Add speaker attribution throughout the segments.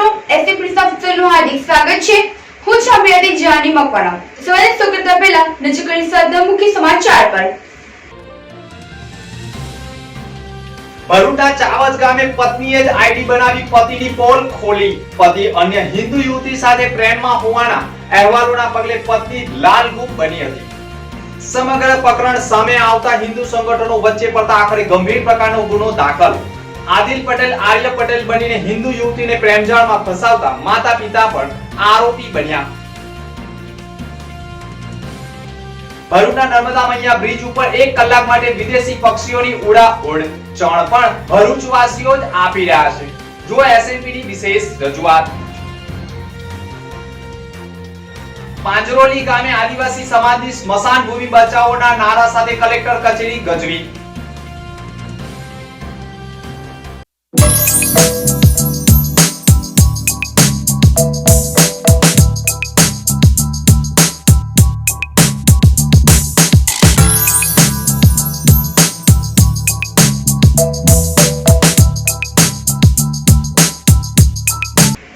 Speaker 1: મિત્રો, SA police ઓફિસરનું હાર્દિક સ્વાગત છે। હું છું આપણી જાની મકવાણા। સવારે શરૂ કરતા પહેલા નજર કરી સાદા મુખ્ય સમાચાર પર।
Speaker 2: ભરૂચના ચાવજ ગામે પત્નીએ જ આઈડી બનાવી પતિની પોલ ખોલી। પતિ અન્ય હિન્દુ યુવતી સાથે પ્રેમમાં હોવાના અહેવાલોના પગલે પત્ની લાલગુમ બની હતી। સમગ્ર પ્રકરણ સામે આવતા હિન્દુ સંગઠનો વચ્ચે પડતા આખરે ગંભીર પ્રકારનો ગુનો દાખલ। આદિલ પટેલ આર્ય પટેલ બનીને હિન્દુ યુવતીને પ્રેમજાળમાં ફસાવતા માતા પિતા પણ આરોપી બન્યા। ભરૂચના નર્મદા મૈયા બ્રિજ ઉપર 1 કલાક માટે વિદેશી પક્ષીઓની ઉડાઉડ ચણ પણ ભરૂચવાસીઓ જ આપી રહ્યા છે। જો એસએમપીની વિશેષ રજૂઆત। પાંજરોલી ગામે આદિવાસી સમાજની સ્મશાન ભૂમિ બચાવોના નારા સાથે કલેક્ટર કચેરી ગજવી।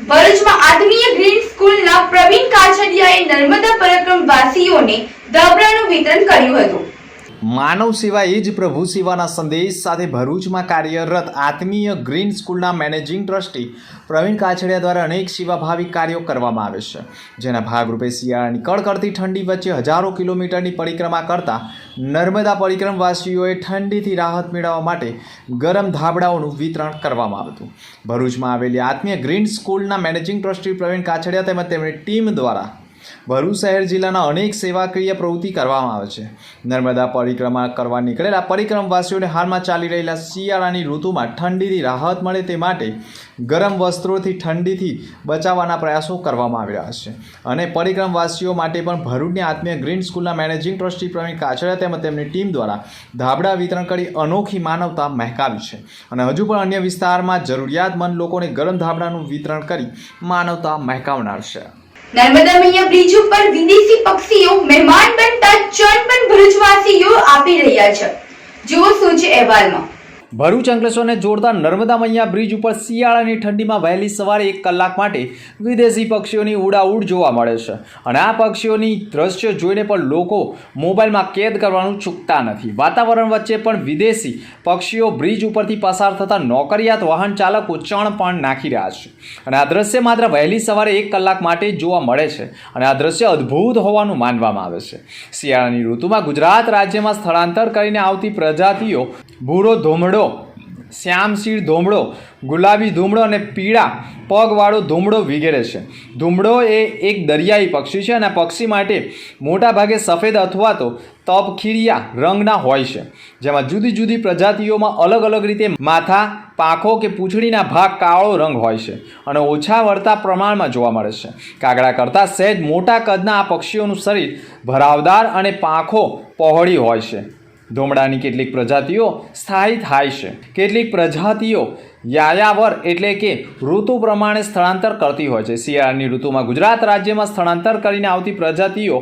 Speaker 1: ભરૂચમાં આત્મીય ગ્રીન સ્કૂલના પ્રવીણ કાછડિયાએ નર્મદા પરિક્રમ વાસીઓને ધાબળાનું વિતરણ કર્યું હતું।
Speaker 2: માનવ સેવા એ જ પ્રભુ સેવાના સંદેશ સાથે ભરૂચમાં કાર્યરત આત્મીય ગ્રીન સ્કૂલના મેનેજિંગ ટ્રસ્ટી પ્રવીણ કાછડિયા દ્વારા અનેક સેવાભાવી કાર્યો કરવામાં આવે છે, જેના ભાગરૂપે શિયાળાની કડકડતી ઠંડી વચ્ચે હજારો કિલોમીટરની પરિક્રમા કરતા નર્મદા પરિક્રમવાસીઓએ ઠંડીથી રાહત મેળવવા માટે ગરમ ધાબળાઓનું વિતરણ કરવામાં આવ્યું હતું। ભરૂચમાં આવેલી આત્મીય ગ્રીન સ્કૂલના મેનેજિંગ ટ્રસ્ટી પ્રવીણ કાછડિયા તેમજ તેમની ટીમ દ્વારા ભરૂચ શહેર જિલ્લાના અનેક સેવાકીય પ્રવૃત્તિ કરવામાં આવે છે। નર્મદા પરિક્રમા કરવા નીકળેલા પરિક્રમવાસીઓને હાલમાં ચાલી રહેલા શિયાળાની ઋતુમાં ઠંડીથી રાહત મળે તે માટે ગરમ વસ્ત્રોથી ઠંડીથી બચાવવાના પ્રયાસો કરવામાં આવી રહ્યા છે અને પરિક્રમવાસીઓ માટે પણ ભરૂચની આત્મીય ગ્રીન સ્કૂલના મેનેજિંગ ટ્રસ્ટી પ્રવીણ કાછડિયા તેમજ તેમની ટીમ દ્વારા ધાબળા વિતરણ કરી અનોખી માનવતા મહેકાવી છે અને હજુ પણ અન્ય વિસ્તારમાં જરૂરિયાતમંદ લોકોને ગરમ ધાબળાનું વિતરણ કરી માનવતા મહેકાવનાર છે।
Speaker 1: નર્મદા મૈયા બ્રિજ ઉપર વિદેશી પક્ષીઓ મહેમાન બનતા ચણ પણ ભરૂચવાસીઓ આપી રહ્યા છે। જુઓ શું છે અહેવાલમાં।
Speaker 2: ભરૂચ અંકલેશ્વરને જોડતા નર્મદા મૈયા બ્રિજ ઉપર શિયાળાની ઠંડીમાં વહેલી સવારે 1 કલાક માટે વિદેશી પક્ષીઓની ઉડાઉડ જોવા મળે છે અને આ પક્ષીઓની દ્રશ્ય જોઈને પણ લોકો મોબાઈલમાં કેદ કરવાનું ચૂકતા નથી। વાતાવરણ વચ્ચે પણ વિદેશી પક્ષીઓ બ્રિજ ઉપરથી પસાર થતા નોકરિયાત વાહન ચાલકો ચણ પણ નાખી રહ્યા છે અને આ દ્રશ્ય માત્ર વહેલી સવારે 1 કલાક માટે જોવા મળે છે અને આ દ્રશ્ય અદ્ભુત હોવાનું માનવામાં આવે છે। શિયાળાની ઋતુમાં ગુજરાત રાજ્યમાં સ્થળાંતર કરીને આવતી પ્રજાતિઓ ભૂરો ધોમડો, શ્યામશીર ધોમડો, ગુલાબી ધૂમડો અને પીળા પગવાળો ધૂમડો વગેરે છે। ધૂમડો એ એક દરિયાઈ પક્ષી છે અને આ પક્ષી માટે મોટાભાગે સફેદ અથવા તો તપખીરિયા રંગના હોય છે, જેમાં જુદી જુદી પ્રજાતિઓમાં અલગ અલગ રીતે માથા, પાંખો કે પૂંછડીના ભાગ કાળો રંગ હોય છે અને ઓછા વળતા પ્રમાણમાં જોવા મળે છે। કાગડા કરતાં સહેજ મોટા કદના આ પક્ષીઓનું શરીર ભરાવદાર અને પાંખો પહોળી હોય છે। ધોમડાની કેટલીક પ્રજાતિઓ સ્થાયી થાય છે, કેટલીક પ્રજાતિઓ યાયાવર એટલે કે ઋતુ પ્રમાણે સ્થળાંતર કરતી હોય છે। શિયાળાની ઋતુમાં ગુજરાત રાજ્યમાં સ્થળાંતર કરીને આવતી પ્રજાતિઓ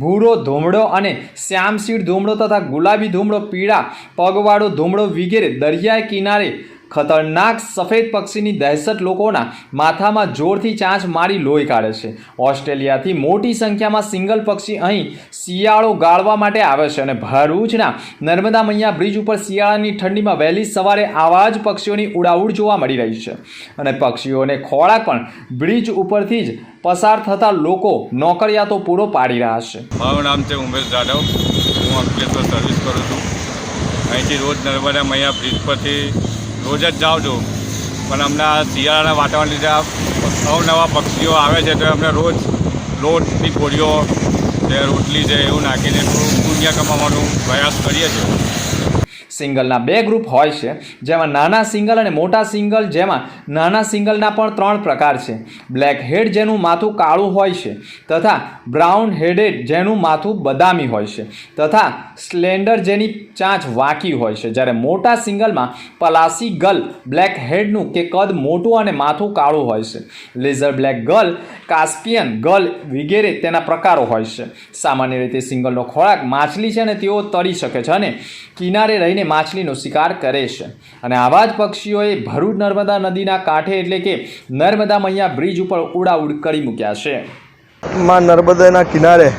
Speaker 2: ભૂરો ધોમડો અને શ્યામશીર ધોમડો તથા ગુલાબી ધોમડો, પીળા પગવાળો ધોમડો વગેરે દરિયાઈ કિનારે ખતરનાક સફેદ પક્ષીની દહેશત લોકોના માથામાં જોરથી ચાંચ મારી લોહી કાઢે છે। ઓસ્ટ્રેલિયાથી મોટી સંખ્યામાં સિંગલ પક્ષી અહીં શિયાળો ગાળવા માટે આવે છે અને ભરૂચના નર્મદા મૈયા બ્રિજ ઉપર શિયાળાની ઠંડીમાં વહેલી સવારે આવા જ પક્ષીઓની ઉડાઉડ જોવા મળી રહી છે અને પક્ષીઓને ખોરાક પણ બ્રિજ ઉપરથી જ પસાર થતા લોકો નોકરિયાતો પૂરો પાડી રહ્યા છે।
Speaker 3: મારું નામ છે ઉમેશ જાદવ, હું અંકલેશ્વર સર્વિસ કરું છું। અહીંથી રોજ નર્મદા મૈયા બ્રિજ પરથી રોજ જ જાઉં છું, પણ હમણાં શિયાળાના વાતાવરણ લીધે અવનવા પક્ષીઓ આવે છે તો અમને રોજ લોટની ગોળીઓ છે, રોટલી છે એવું નાખીને થોડું પુણ્ય કમાવાનો પ્રયાસ કરીએ છીએ।
Speaker 2: સિંગલના 2 ગ્રુપ હોય છે, જેમાં નાના સિંગલ અને મોટા સિંગલ, જેમાં નાના સિંગલના પણ 3 પ્રકાર છે। બ્લેક હેડ જેનું માથું કાળું હોય છે તથા બ્રાઉન હેડેડ જેનું માથું બદામી હોય છે તથા સ્લેન્ડર જેની ચાંચ વાંકી હોય છે, જ્યારે મોટા સિંગલમાં પલાસી ગલ બ્લેક હેડનું કે કદ મોટું અને માથું કાળું હોય છે। લેઝર બ્લેક ગલ, કાસ્પિયન ગલ વગેરે તેના પ્રકારો હોય છે। સામાન્ય રીતે સિંગલનો ખોરાક માછલી છે અને તેઓ તળી શકે છે અને કિનારે રહીને માછલીનો શિકાર કરે છે. અને આવા જ પક્ષીઓએ ભરૂચ નર્મદા નદીના કાંઠે એટલે કે નર્મદા મૈયા બ્રિજ ઉપર ઉડાઉડ કરી મૂક્યા છે.
Speaker 4: માં નર્મદાના કિનારે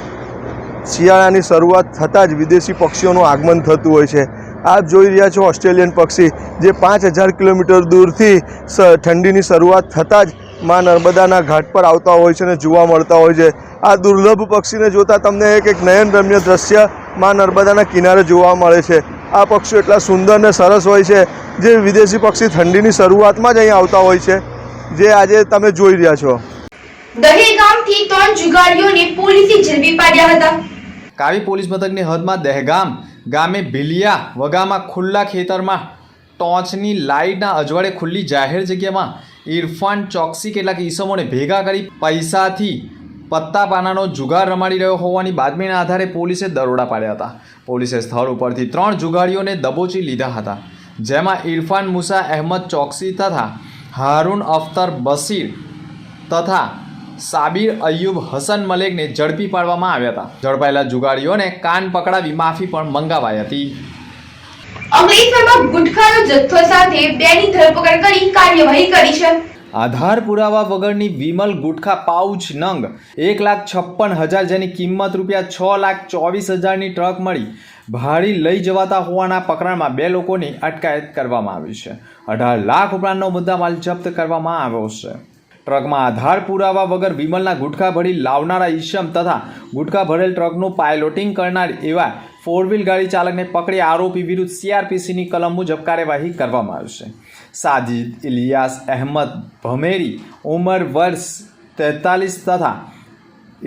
Speaker 4: શિયાળાની શરૂઆત થતાં જ વિદેશી પક્ષીઓનું આગમન થતું હોય છે. આપ જોઈ રહ્યા છો ઓસ્ટ્રેલિયન પક્ષી જે 5000 કિલોમીટર દૂરથી ઠંડીની શરૂઆત થતાં જ માં નર્મદાના ઘાટ પર આવતા હોય છે અને જોવા મળતા હોય છે. આ દુર્લભ પક્ષીને જોતાં તમને એક નયનરમ્ય દ્રશ્ય માં નર્મદાના કિનારે જોવા મળે છે. આ પક્ષીઓ એટલા સુંદર ને સરસ હોય છે જે વિદેશી પક્ષી ઠંડીની શરૂઆતમાં જ અહીં આવતા હોય છે, જે આજે તમે જોઈ રહ્યા છો.
Speaker 1: દહેગામથી 3 જુગારીઓને પોલીસે ઝડપી પાડ્યા હતા.
Speaker 2: કાવી પોલીસ મથકની હદમાં દહેગામ ગામે ભીલિયા વગામાં ખુલ્લા ખેતરમાં ટોર્ચની લાઇટના અજવાળે ખુલ્લી જાહેર જગ્યામાં ઇરફાન ચોકસી કેટલાક ઈસમોને ભેગા કરી પૈસાથી પત્તા પાનાનો જુગાર રમાડી રહ્યો હોવાની બાતમીના આધારે પોલીસે દરોડા પાડ્યા હતા. પોલીસે સ્થળ ઉપરથી 3 જુગારીઓને દબોચી લીધા હતા, જેમાં ઇરફાન મુસા અહેમદ ચોકસી તથા હારૂન અખ્તર બશીર તથા સાબિર અયુબ હસન મલેકને ઝડપી પાડવામાં આવ્યા હતા. ઝડપાયેલા જુગારીઓને કાન પકડાવી માફી પણ મંગાવાઈ હતી.
Speaker 1: અંકલેશ્વરમાં ગુટખાનો જથ્થો સાથે 2ની ધરપકડ કરી કાર્યવાહી કરી છે.
Speaker 2: આધાર પુરાવા વગરની વિમલ ગુટખા પાઉચ નંગ 1,56,000 જેની કિંમત ₹6,24,000ની ટ્રક મળી ભાડી લઈ જવાતા હોવાના પ્રકરણમાં 2 લોકોની અટકાયત કરવામાં આવી છે. 18 લાખ ઉપરાંતનો મુદ્દામાલ જપ્ત કરવામાં આવ્યો છે. ટ્રકમાં આધાર પુરાવા વગર વિમલના ગુટખા ભરી લાવનારા ઈશમ તથા ગુટખા ભરેલ ટ્રકનું પાયલોટિંગ કરનાર એવા 4 વ્હીલ ગાડી ચાલકને પકડી આરોપી વિરુદ્ધ CRPCની કલમ મુજબ કાર્યવાહી કરવામાં આવશે. સાજિદ ઇલિયાસ અહેમદ ભમેરી ઉંમર વર્ષ 43 તથા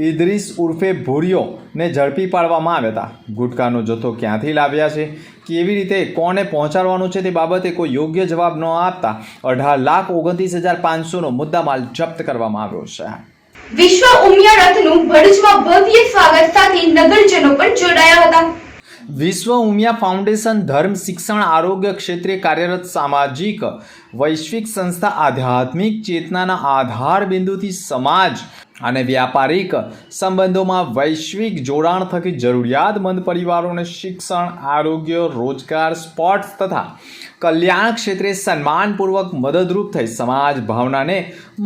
Speaker 2: ઇદ્રીસ ઉર્ફે ભૂરિયોને ઝડપી પાડવામાં આવ્યા હતા. ગુટખાનો જથ્થો ક્યાંથી લાવ્યા છે, કેવી રીતે કોને પહોંચાડવાનો છે તે બાબતે કોઈ યોગ્ય જવાબ ન આપતા 18,29,500નો મુદ્દામાલ જપ્ત કરવામાં આવ્યો છે.
Speaker 1: વિશ્વ ઉમિયા રથનું ભરૂચમાં ભવ્ય સ્વાગત સાથે નગરજનો પણ જોડાયા હતા.
Speaker 2: વિશ્વ ઉમિયા ફાઉન્ડેશન ધર્મ શિક્ષણ આરોગ્ય ક્ષેત્રે કાર્યરત સામાજિક વૈશ્વિક સંસ્થા આધ્યાત્મિક ચેતનાના આધાર બિંદુથી સમાજ અને વ્યાપારિક સંબંધોમાં વૈશ્વિક જોડાણ થકી જરૂરિયાતમંદ પરિવારોને શિક્ષણ, આરોગ્ય, રોજગાર, સ્પોર્ટ્સ તથા કલ્યાણ ક્ષેત્રે સન્માનપૂર્વક મદદરૂપ થઈ સમાજ ભાવનાને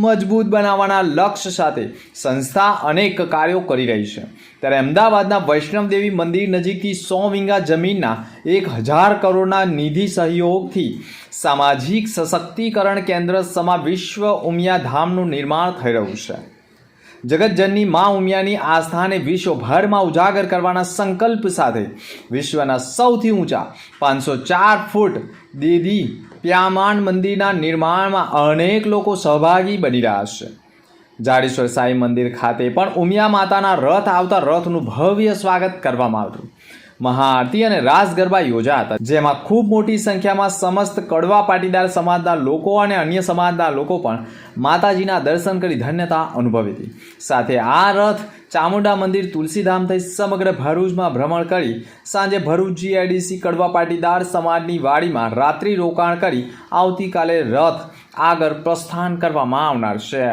Speaker 2: મજબૂત બનાવવાના લક્ષ્ય સાથે સંસ્થા અનેક કાર્યો કરી રહી છે. ત્યારે અમદાવાદના વૈષ્ણવદેવી મંદિર નજીકથી 100 વીંગા જમીનના 1,000 કરોડના નિધિ સહયોગથી સામાજિક સશક્તિકરણ કેન્દ્ર સમા વિશ્વ ઉમિયા ધામનું નિર્માણ થઈ રહ્યું છે. જગતજનની મા ઉમિયાની આસ્થાને વિશ્વભરમાં ઉજાગર કરવાના સંકલ્પ સાથે વિશ્વના સૌથી ઊંચા 504 ફૂટ દેદી પ્યામાન મંદિરના નિર્માણમાં અનેક લોકો સહભાગી બની રહ્યા છે. જાડેશ્વર સાંઈ મંદિર ખાતે પણ ઉમિયા માતાના રથ આવતા રથનું ભવ્ય સ્વાગત કરવામાં આવ્યું. મહાઆરતી અને રાસ ગરબા યોજાયા હતા, જેમાં ખૂબ મોટી સંખ્યામાં સમસ્ત કડવા પાટીદાર સમાજના લોકો અને અન્ય સમાજના લોકો પણ માતાજીના દર્શન કરી ધન્યતા અનુભવી હતી. સાથે આ રથ ચામુંડા મંદિર તુલસીધામ થઈ સમગ્ર ભરૂચમાં ભ્રમણ કરી સાંજે ભરૂચ GIDC કડવા પાટીદાર સમાજની વાડીમાં રાત્રિ રોકાણ કરી આવતીકાલે રથ આગળ પ્રસ્થાન કરવામાં આવનાર છે.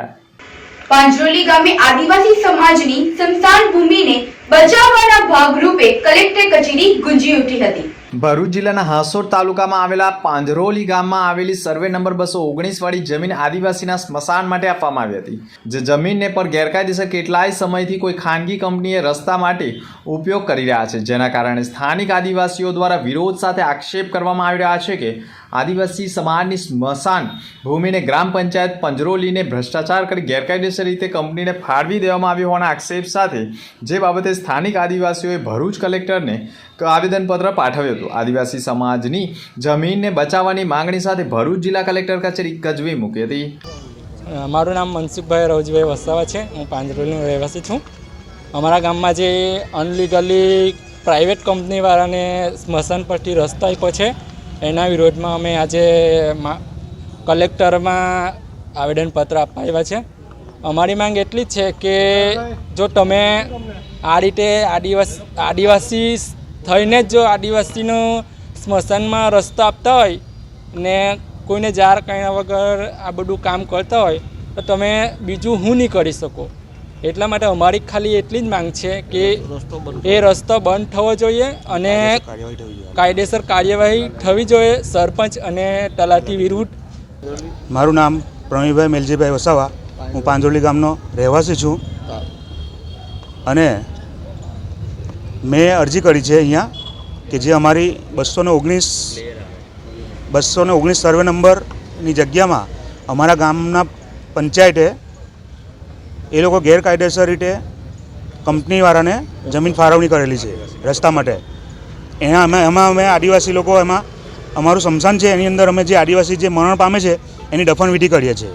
Speaker 1: પાંજરોલી ગામે આદિવાસી સમાજની સ્મશાન ભૂમિને બચાવવાના ભાગરૂપે કલેક્ટર કચેરી ગુંજી ઉઠી હતી.
Speaker 2: ભરૂચ જિલ્લાના હાંસોટ તાલુકામાં આવેલા પાંજરોલી ગામમાં આવેલી સર્વે નંબર 219 વાળી જમીન આદિવાસીના સ્મશાન માટે આપવામાં આવી હતી. જે જમીનને પર ગેરકાયદેસર કેટલાય સમયથી કોઈ ખાનગી કંપનીએ રસ્તા માટે ઉપયોગ કરી રહ્યા છે, જેના કારણે સ્થાનિક આદિવાસીઓ દ્વારા વિરોધ સાથે આક્ષેપ કરવામાં આવી રહ્યા છે કે આદિવાસી સમાજની સ્મશાન ભૂમિને ગ્રામ પંચાયત પાંજરોલીને ભ્રષ્ટાચાર કરી ગેરકાયદેસર રીતે કંપનીને ફાળવી દેવામાં આવી હોવાના આક્ષેપ સાથે જે બાબતે સ્થાનિક આદિવાસીઓએ ભરૂચ કલેક્ટરને આવેદનપત્ર પાઠવ્યું હતું. આદિવાસી સમાજની જમીનને બચાવવાની માંગણી સાથે ભરૂચ જિલ્લા કલેક્ટર કચેરી ગજવી મૂકી હતી.
Speaker 5: મારું નામ મનસુખભાઈ રવજીભાઈ વસાવા છે. હું પાંજરોલીનો રહેવાસી છું. અમારા ગામમાં જે અનલીગલી પ્રાઇવેટ કંપનીવાળાને સ્મશાન પરથી રસ્તો આપ્યો છે, એના વિરોધમાં અમે આજે કલેક્ટરમાં આવેદનપત્ર આપવા આવ્યા છે. અમારી માંગ એટલી જ છે કે જો તમે આ રીતે આદિવાસી થઈને જ જો આદિવાસીનું સ્મશાનમાં રસ્તો આપતા હોય ને કોઈને જાણ કર્યા વગર આ બધું કામ કરતા હોય તો તમે બીજું શું નહીં કરી શકો. એટલા માટે અમારી ખાલી એટલી જ માંગ છે કે એ રસ્તો બંધ થવો જોઈએ અને કાયદેસર કાર્યવાહી થવી જોઈએ સરપંચ અને તલાટી વિરુદ્ધ.
Speaker 6: મારું નામ પ્રવીણભાઈ મેલજીભાઈ વસાવા, હું પાંજોલી ગામનો રહેવાસી છું અને મેં અરજી કરી છે અહીંયા કે જે અમારી 219 સર્વે નંબરની જગ્યામાં અમારા ગામના પંચાયતે એ લોકો ગેરકાયદેસર રીતે કંપનીવાળાને જમીન ફાળવણી કરેલી છે રસ્તા માટે. એમાં અમે આદિવાસી લોકો એમાં અમારું સ્મશાન છે એની અંદર અમે જે આદિવાસી જે મરણ પામે છે એની દફનવિધિ કરીએ છીએ.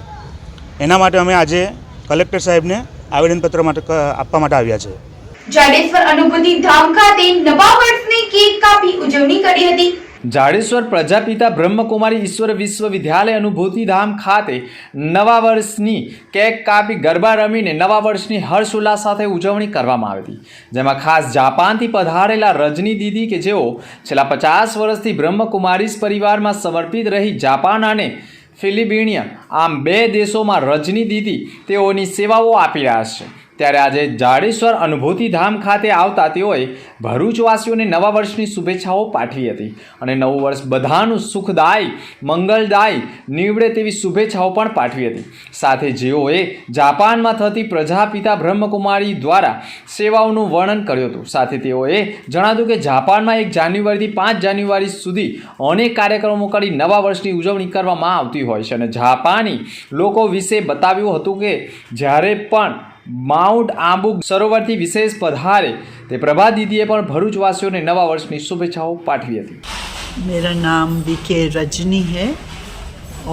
Speaker 6: એના માટે અમે આજે કલેક્ટર સાહેબને આવેદનપત્ર આપવા માટે આવ્યા છે.
Speaker 1: જાડેશ્વર અનુભૂતિ ધામ ખાતે નવા વર્ષની કેક કાપી ઉજવણી કરી હતી.
Speaker 2: જાડેશ્વર પ્રજાપિતા બ્રહ્મકુમારી ઈશ્વર વિશ્વવિદ્યાલય અનુભૂતિ ધામ ખાતે નવા વર્ષની કેક કાપી ગરબા રમીને નવા વર્ષની હર્ષોલ્લાસ સાથે ઉજવણી કરવામાં આવી હતી. જેમાં ખાસ જાપાનથી પધારેલા રજની દીદી કે જેઓ છેલ્લા 50 વર્ષથી બ્રહ્મકુમારીઝ પરિવારમાં સમર્પિત રહી જાપાન અને ફિલિપિનિયન આમ 2 દેશોમાં રજની દીદી તેઓની સેવાઓ આપી રહ્યા છે. ત્યારે આજે જાડેશ્વર અનુભૂતિ ધામ ખાતે આવતા તેઓએ ભરૂચવાસીઓને નવા વર્ષની શુભેચ્છાઓ પાઠવી હતી અને નવું વર્ષ બધાનું સુખદાયી મંગલદાયી નીવડે તેવી શુભેચ્છાઓ પણ પાઠવી હતી. સાથે જેઓએ જાપાનમાં થતી પ્રજાપિતા બ્રહ્મકુમારી દ્વારા સેવાઓનું વર્ણન કર્યું હતું. સાથે તેઓએ જણાવ્યું કે જાપાનમાં 1 જાન્યુઆરીથી 5 જાન્યુઆરી સુધી અનેક કાર્યક્રમો કરી નવા વર્ષની ઉજવણી કરવામાં આવતી હોય છે અને જાપાની લોકો વિશે બતાવ્યું હતું કે જ્યારે પણ માઉન્ટ આબુ સરોવરથી વિશેષ પધારે તે પ્રભા દીદીએ પણ ભરૂચવાસીઓને નવા વર્ષની શુભેચ્છાઓ પાઠવી હતી.
Speaker 7: मेरा नाम बीके रजनी है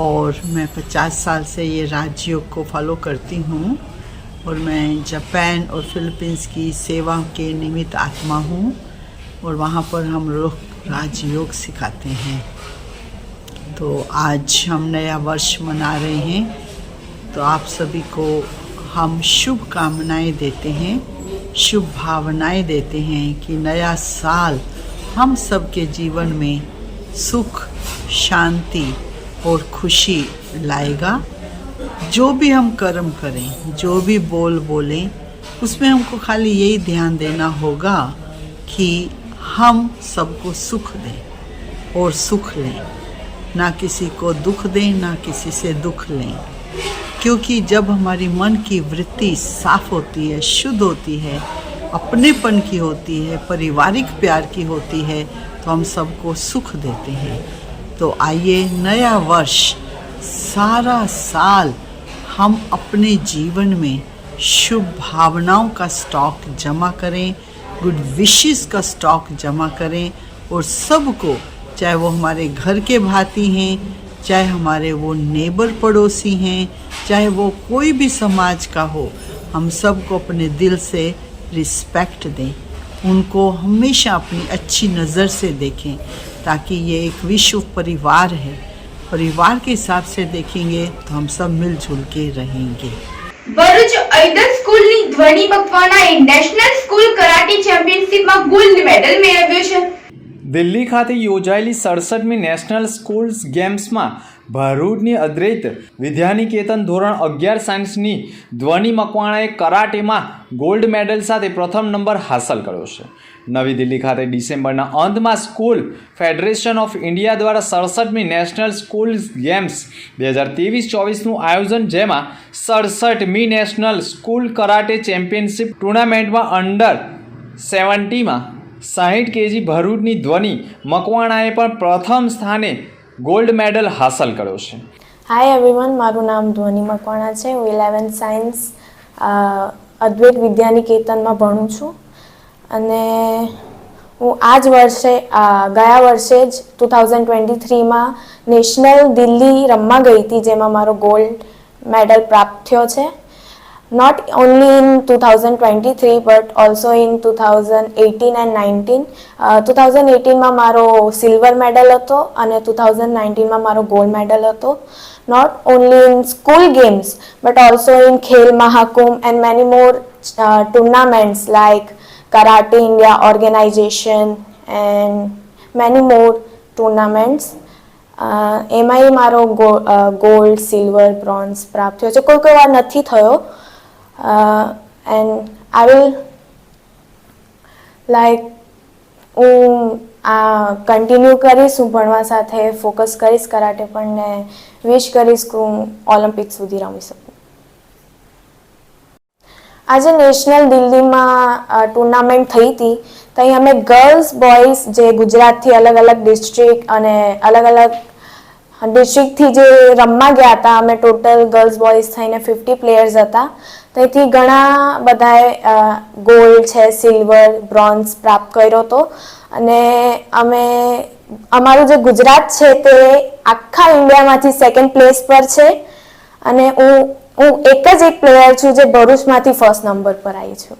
Speaker 7: और मैं 50 साल से ये राजयोग को फॉलो करती हूँ और मैं जापान और फिलीपींस की सेवा के निमित्त आत्मा हूँ और वहाँ पर हम लोग राजयोग सिखाते हैं. तो आज हम नया वर्ष मना रहे हैं तो आप सभी को हम शुभकामनाएं देते हैं, शुभ भावनाएं देते हैं कि नया साल हम सबके जीवन में सुख, शांति और खुशी लाएगा. जो भी हम कर्म करें, जो भी बोलें, उसमें हमको खाली यही ध्यान देना होगा कि हम सबको सुख दें और सुख लें, ना किसी को दुख दें, ना किसी से दुख लें. क्योंकि जब हमारी मन की वृत्ति साफ होती है, शुद्ध होती है, अपनेपन की होती है, पारिवारिक प्यार की होती है तो हम सबको सुख देते हैं. तो आइए नया वर्ष सारा साल हम अपने जीवन में शुभ भावनाओं का स्टॉक जमा करें, गुड विशेस का स्टॉक जमा करें और सबको, चाहे वो हमारे घर के भाती हैं, चाहे हमारे वो नेबर पड़ोसी हैं, चाहे वो कोई भी समाज का हो, हम सबको अपने दिल से रिस्पेक्ट दें, उनको हमेशा अपनी अच्छी नज़र से देखें ताकि ये एक विश्व परिवार है. परिवार के हिसाब से देखेंगे तो हम सब मिलजुल के रहेंगे.
Speaker 1: ભરૂચ આઈડલ સ્કૂલની ધ્વનિ મકવાણાએ નેશનલ સ્કૂલ કરાટે ચેમ્પિયનશિપમાં ગોલ્ડ મેડલ મેળવ્યો છે.
Speaker 2: દિલ્હી ખાતે યોજાયેલી 67મી નેશનલ સ્કૂલ્સ ગેમ્સમાં ભરૂચની અદ્વૈત વિદ્યાનિકેતન ધોરણ 11 સાયન્સની ધ્વનિ મકવાણાએ કરાટેમાં ગોલ્ડ મેડલ સાથે પ્રથમ નંબર હાંસલ કર્યો છે. નવી દિલ્હી ખાતે ડિસેમ્બરના અંતમાં સ્કૂલ ફેડરેશન ઓફ ઇન્ડિયા દ્વારા 67મી નેશનલ સ્કૂલ્સ ગેમ્સ 2023-24નું આયોજન, જેમાં 67મી નેશનલ સ્કૂલ કરાટે ચેમ્પિયનશિપ ટુર્નામેન્ટમાં અંડર 70માં 60 kg ભરૂચની ધ્વનિ મકવાણાએ પણ પ્રથમ સ્થાને ગોલ્ડ મેડલ હાંસલ કર્યો છે.
Speaker 8: હાય એવરીવન, મારું નામ ધ્વનિ મકવાણા છે. હું 11th સાયન્સ અદ્વૈત વિદ્યાનિકેતનમાં ભણું છું અને હું આ જ વર્ષે ગયા વર્ષે જ 2023માં નેશનલ દિલ્હી રમવા ગઈ હતી, જેમાં મારો ગોલ્ડ મેડલ પ્રાપ્ત થયો છે. Not only in 2023 but also in 2018 and 19. 2018માં મારો સિલ્વર મેડલ હતો અને 2019માં મારો ગોલ્ડ મેડલ હતો. Not only in school games but also in Khel Mahakumbh and many more tournaments like Karate India organization and many more tournaments. એમાંય મારો gold, silver, bronze પ્રાપ્ત થયો છે. કોઈ વાર નથી થયો એન્ડ આઈ વિલ લાઈક હું આ કન્ટિન્યુ કરીશ, હું ભણવા સાથે ફોકસ કરીશ કરાટે પણ, ને વિશ કરીશ કે હું ઓલિમ્પિક સુધી રમી શકું. આજે નેશનલ દિલ્હીમાં ટુર્નામેન્ટ થઈ હતી, તો અહીં અમે ગર્લ્સ બોયઝ જે ગુજરાતથી અલગ અલગ ડિસ્ટ્રિક્ટ અને અલગ અલગ ડિસ્ટ્રિક્ટથી જે રમવા ગયા હતા, અમે ટોટલ ગર્લ્સ બોયઝ થઈને 50 પ્લેયર્સ હતા. તેથી ઘણા બધાએ ગોલ્ડ છે, સિલ્વર, બ્રોન્ઝ પ્રાપ્ત કર્યો હતો. અને અમારું જે ગુજરાત છે તે આખા ઇન્ડિયામાંથી 2nd પ્લેસ પર છે. અને હું એક જ એક પ્લેયર છું જે ભરૂચમાંથી 1st નંબર પર આવી છું.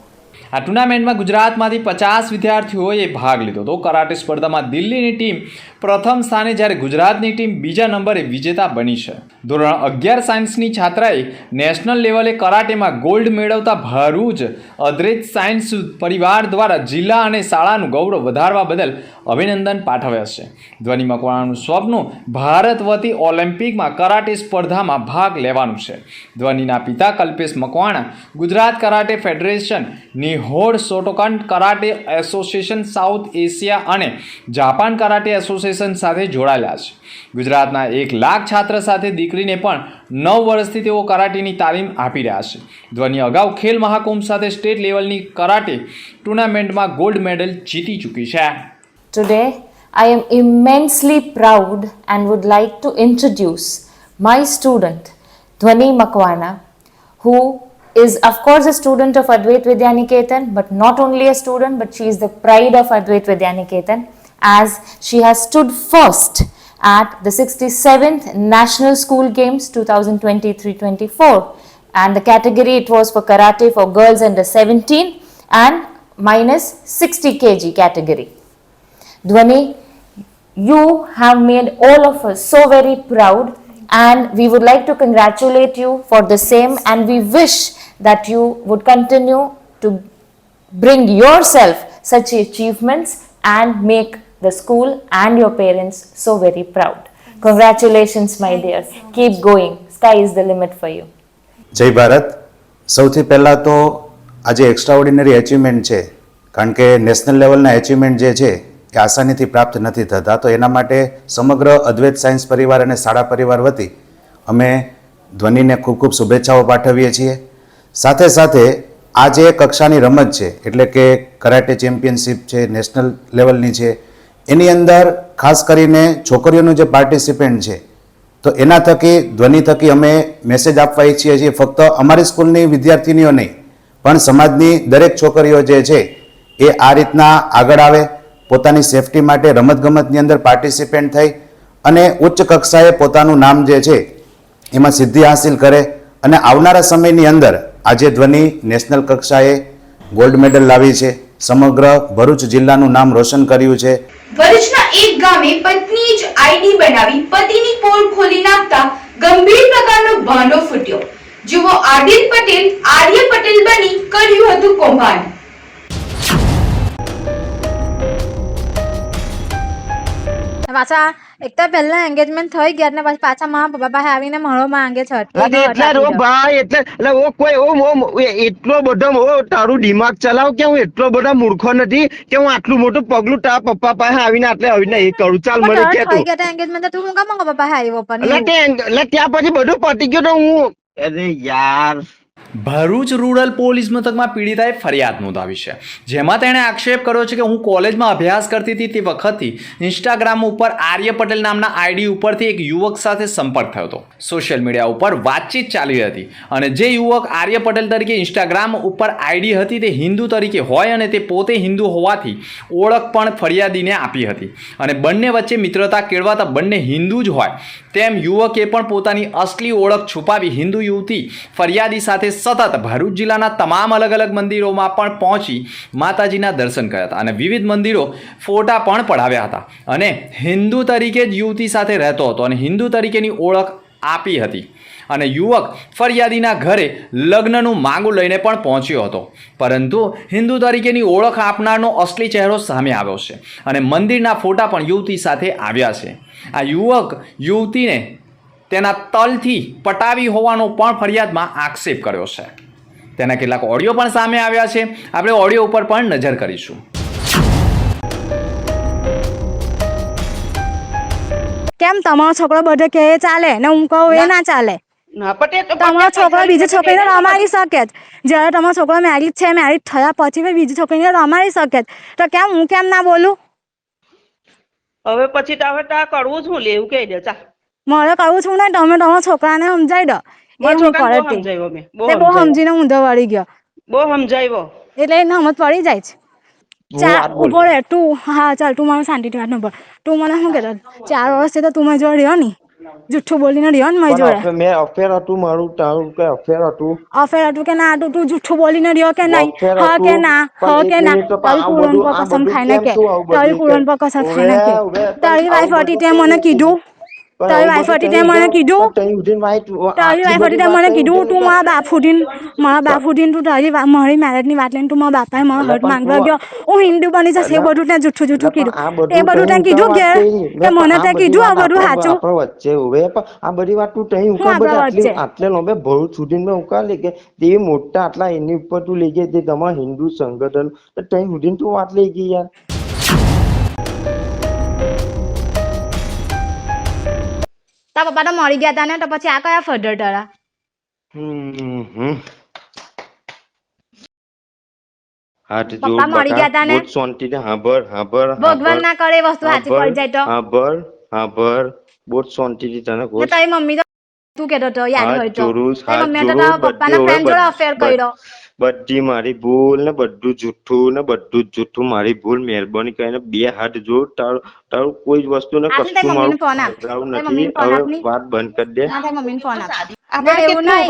Speaker 2: આ ટુર્નામેન્ટમાં ગુજરાતમાંથી 50 વિદ્યાર્થીઓએ ભાગ લીધો હતો. કરાટે સ્પર્ધામાં દિલ્હીની ટીમ પ્રથમ સ્થાને જ્યારે ગુજરાતની ટીમ બીજા નંબરે વિજેતા બની છે. ધોરણ 11 સાયન્સની છાત્રાએ નેશનલ લેવલે કરાટેમાં ગોલ્ડ મેળવતા ભરૂચ અદ્વૈત સાયન્સ પરિવાર દ્વારા જિલ્લા અને શાળાનું ગૌરવ વધારવા બદલ અભિનંદન પાઠવ્યા છે. ધ્વનિ મકવાણાનું સ્વપ્ન ભારત વતી ઓલિમ્પિકમાં કરાટે સ્પર્ધામાં ભાગ લેવાનું છે. ધ્વનિના પિતા કલ્પેશ મકવાણા ગુજરાત કરાટે ફેડરેશન, નિહોડ Shotokan karate association, South Asia અને જાપાન કરાટે એસોસિએશન સાથે જોડાયેલા છે. ગુજરાતના 1 લાખ છાત્ર સાથે દીકરીને પણ 9 વર્ષથી તેઓ કરાટેની તાલીમ આપી રહ્યા છે. ધ્વનિ અગાઉ ખેલ મહાકુંભ સાથે સ્ટેટ લેવલની કરાટે ટુર્નામેન્ટમાં ગોલ્ડ મેડલ જીતી ચૂકી છે.
Speaker 9: Today, I am immensely proud and would like to introduce my student, Dhwani Makwana, who is of course a student of Advait Vidyaniketan, but not only a student, but she is the pride of Advait Vidyaniketan, as she has stood first at the 67th National School Games 2023-24, and the category it was for karate for girls under 17 and minus 60 kg category. Dhwani, you have made all of us so very proud, and we would like to congratulate you for the same, and we wish that you would continue to bring yourself such achievements and make the school and your parents so very proud. Congratulations, my dears. Keep going. Sky is the limit for you.
Speaker 6: જય ભારત. સૌથી પહેલાં તો આજે extraordinary achievement છે, કારણ કે national લેવલના achievement જે છે એ આસાનીથી પ્રાપ્ત નથી થતા. તો એના માટે સમગ્ર અદ્વૈત સાયન્સ પરિવાર અને શાળા પરિવાર વતી અમે ધ્વનિને ખૂબ ખૂબ શુભેચ્છાઓ પાઠવીએ છીએ. સાથે સાથે આ જે કક્ષાની રમત છે, એટલે કે કરાટે ચેમ્પિયનશિપ છે, નેશનલ લેવલની છે, એની અંદર ખાસ કરીને છોકરીઓનું જે પાર્ટિસિપેન્ટ છે, તો એના થકી ધ્વનિ થકી અમે મેસેજ આપવા ઈચ્છીએ છીએ. ફક્ત અમારી સ્કૂલની વિદ્યાર્થીનીઓ નહીં, પણ સમાજની દરેક છોકરીઓ જે છે એ આ રીતના આગળ આવે, પોતાની સેફટી માટે રમતગમતની અંદર પાર્ટિસિપેન્ટ થઈ અને ઉચ્ચ કક્ષાએ પોતાનું નામ જે છે એમાં સિદ્ધિ હાંસિલ કરે. અને આવનારા સમયની અંદર આજે ધ્વનિ નેશનલ કક્ષાએ ગોલ્ડ મેડલ લાવી છે, સમગ્ર ભરૂચ જિલ્લાનું નામ રોશન કર્યું છે.
Speaker 1: ભરૂચના એક ગામે પત્નીએ જ આઈડી બનાવી પતિની પોલ ખોલી નાખતા ગંભીર પ્રકારનો ભાંડો ફૂટ્યો. જુઓ આદિલ પટેલ આર્ય પટેલ બની કર્યું હતું કૌભાંડ.
Speaker 10: પાછા એક તો પહેલા એંગેજમેન્ટ થઈ ગયા ને પછી પાછા મારા પપ્પા પાસે આવીને મળો માંગે છે.
Speaker 11: એટલો બધો તારું દિમાગ ચલાવ કે હું એટલો બધો મૂર્ખો નથી કે હું આટલું મોટું પગલું તારા પપ્પા પાસે આવીને આવીને એ કરું. ચાલ મને કે તું
Speaker 10: એંગેજમેન્ટ તું હું કામ પપ્પા પાસે આવ્યો પણ
Speaker 11: ત્યાં પછી બધું પતી ગયું તો હું અરે યાર.
Speaker 2: ભરૂચ રૂરલ પોલીસ મથકમાં પીડિતાએ ફરિયાદ નોંધાવી છે, જેમાં તેણે આક્ષેપ કર્યો છે કે હું કોલેજમાં અભ્યાસ કરતી હતી તે વખતથી ઇન્સ્ટાગ્રામ ઉપર આર્ય પટેલ નામના આઈડી ઉપરથી એક યુવક સાથે સંપર્ક થયો હતો. સોશિયલ મીડિયા ઉપર વાતચીત ચાલી હતી અને જે યુવક આર્ય પટેલ તરીકે ઇન્સ્ટાગ્રામ ઉપર આઈડી હતી તે હિન્દુ તરીકે હોય અને તે પોતે હિન્દુ હોવાથી ઓળખ પણ ફરિયાદીને આપી હતી અને બંને વચ્ચે મિત્રતા કેળવાતા બંને હિન્દુ જ હોય તેમ યુવકે પણ પોતાની અસલી ઓળખ છુપાવી હિન્દુ યુવતી ફરિયાદી સાથે સતત ભરૂચ જિલ્લાના તમામ અલગ અલગ મંદિરોમાં પણ પહોંચી માતાજીના દર્શન કર્યા હતા અને વિવિધ મંદિરો ફોટા પણ પડાવ્યા હતા અને હિન્દુ તરીકે જ યુવતી સાથે રહેતો હતો અને હિન્દુ તરીકેની ઓળખ આપી હતી અને યુવક ફરિયાદીના ઘરે લગ્નનું માંગું લઈને પણ પહોંચ્યો હતો, પરંતુ હિન્દુ તરીકેની ઓળખ આપનારનો અસલી ચહેરો સામે આવ્યો છે અને મંદિરના ફોટા પણ યુવતી સાથે આવ્યા છે. આ યુવક યુવતીને તેના તલથી પટાવી હોવાનો પણ ફરિયાદમાં આક્ષેપ કર્યો છે. તેના કેટલાક ઓડિયો પણ સામે આવ્યા છે. આપણે ઓડિયો ઉપર પણ નજર કરીશું.
Speaker 10: કેમ તમારો છોકરો બધે કહે એ ચાલે ને હું કહું એ ના ચાલે? તમારો છોકરો બીજી છોકરીને રમાડી શકે જ. જ્યારે તમારો છોકરો મેરિડ છે, મેરિડ થયા પછી બીજી છોકરીને રમાડી શકે જ, તો કેમ હું કેમ ના બોલું?
Speaker 12: હવે પછી તારે કરવું શું લે એવું કહી દે ચાલ.
Speaker 10: મારે કહું છું ને, તમે તમારા છોકરાને સમજાવી દો. એ હું કરે તે બહુ સમજીને ઊંધો વળી ગયો.
Speaker 12: બહુ સમજાવ્યો
Speaker 10: એટલે એને સમજ પડી જાય છે. ચાર ઉભો રહે તું. હા ચાલ, તું મને શાંતિથી વાત નંબર. તું મને શું કહેતો 4 વર્ષથી તો તું મારી જોડે રહ્યો ને, જુઠ્ઠું બોલીને રહ્યો ને મારી જોડે.
Speaker 11: મેં અફેર હતું મારું, તારું કઈ અફેર હતું?
Speaker 10: અફેર હતું કે ના હતું? તું જુઠ્ઠું બોલીને રહ્યો કે નહીં? હા કે ના? હા કે ના? તારી કુળન પર કસમ ખાઈને કે, તારી કુળન પર કસમ ખાઈને કે, તારી વાઈફ હતી તે મને કીધું. તારી વાઈફ હતી તે મને કીધું. તારી વાઈફ હતી તે મને કીધું. તું મારા બાપ ઉઠીને તું મારી મેરેજની વાત લઈને તું મારા બાપાએ મારો હટ માંગવા ગયો. હું હિન્દુ બની જશે એ બધું ત્યાં જુઠ્ઠું કીધું. એ બધું ત્યાં કીધું કે મને ત્યાં કીધું આ બધું સાચું.
Speaker 11: વચ્ચે હવે આ બધી વાત તું તઈ ઉકા બધા આટલે લોબે ભરૂચ સુધી મેં ઉકા લે કે તે મોટા આટલા એની ઉપર તું લઈ ગઈ તે તમારા હિન્દુ સંગઠન તો તઈ સુધી તું વાત લઈ ગઈ યાર.
Speaker 10: તારા પપ્પા તો મરી ગયા હતા ને, તો પછી આ કયા ફર્ધર તારા? પપ્પા મરી ગયા હતા ને,
Speaker 11: શાંતિથી હાબર
Speaker 10: ભગવાન ના કરે વસ્તુ સાચી પડી જાય તો
Speaker 11: હાબર બહુ શાંતિથી તને કહું.
Speaker 10: તારી મમ્મી તો તું કેતો તો યાદ હોય તો તારી મમ્મી તો તારા પપ્પાના ફ્રેન્ડ જોડે અફેર કર્યો.
Speaker 11: બધી મારી ભૂલ ને બધું જુઠ્ઠું મારી ભૂલ. મહેરબાની કરીને 2 હાથ જોડ. તારું કોઈ જ વસ્તુ ને કશું મારું નથી. હવે વાત બંધ કરી દે.
Speaker 10: તારી મમ્મીને ફોન આપ. એવું નહીં,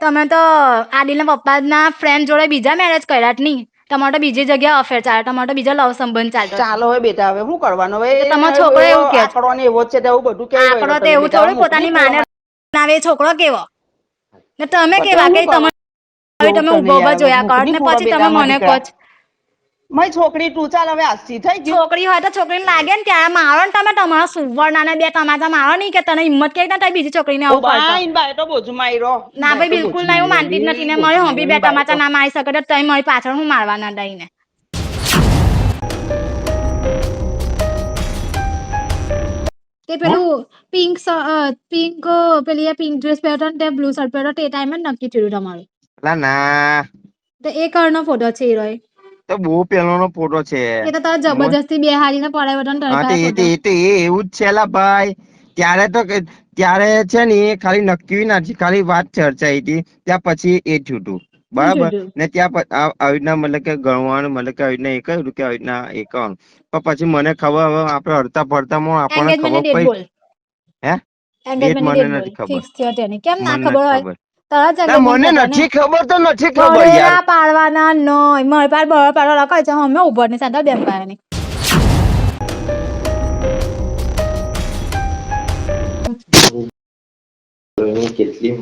Speaker 10: તમે તો આદિલના પપ્પાના ફ્રેન્ડ જોડે બીજા મેરેજ કર્યા જ નહીં. તમારો તો બીજી જગ્યાએ અફેર ચાલે, તમારો બીજો લવ સંબંધ ચાલતો.
Speaker 12: ચાલો હવે બેટા, હવે શું કરવાનું? હવે
Speaker 10: તમારો છોકરો એવું કે
Speaker 12: આંકડો ને એવો છે એવું બધું કે
Speaker 10: આંકડો તો એવું થોડું પોતાની માને બનાવે. છોકરો કેવો ને તમે કેવા કે તમે ઉભો ઉભા જોયા કરો ને પછી તમે મને કહો
Speaker 12: મારી છોકરી તું ચાલ હવે આસ્તી થઈ ગઈ.
Speaker 10: છોકરી હોય તો છોકરીને લાગે ને ત્યારે મારો ને તમે તમારા સુવર્ણા ને 2 ટમાટા મારો નહીં કે તને હિંમત કેવી ના થાય બીજી છોકરીને આવું કરતો.
Speaker 12: બાય તો બોજ માર્યો
Speaker 10: ના ભાઈ બિલકુલ ના, એવું માનતી જ નથી ને. મારે હંભી 2 ટમાટા ના મારી શકે તો તમે મારી પાછળ હું મારવાના દઈને. તે પેલું પિંક ડ્રેસ પહેરતો ને તે બ્લુ શર્ટ પહેરતો તે ટાઈમે જ નક્કી થયું તમારું?
Speaker 11: ના
Speaker 10: તો એ કરનો ફોટો છે હીરો
Speaker 11: તો બહુ પહેલાનો ફોટો છે.
Speaker 10: એ તો તારે જબરજસ્તી બેહાડીને પડાવ્યો હતો ને
Speaker 11: તો એ એવું જ છે લા ભાઈ. ત્યારે છે ને એ ખાલી નક્કી નથી, ખાલી વાત ચર્ચાઈ હતી. ત્યાં પછી એ છૂટું બરાબર ને ત્યાં આવી રીતના મતલબ કે ગણવાનું, મતલબ કે આવી રીતના એ કહ્યું કે આવી રીતના એ કરવાનું. પણ પછી મને ખબર, હવે આપણે હરતા ફરતા માં આપણને ખબર પડી. હે મને નથી ખબર.
Speaker 10: કેમ ના ખબર હોય?
Speaker 11: મને નથી ખબર તો નથી ખબર યાર.
Speaker 10: પાડવાના નોય મારી પાસે બરાબર પાડવા લખાય છે. અમે ઉભર ની સાથે બેન પાડવાની.
Speaker 11: કેટલી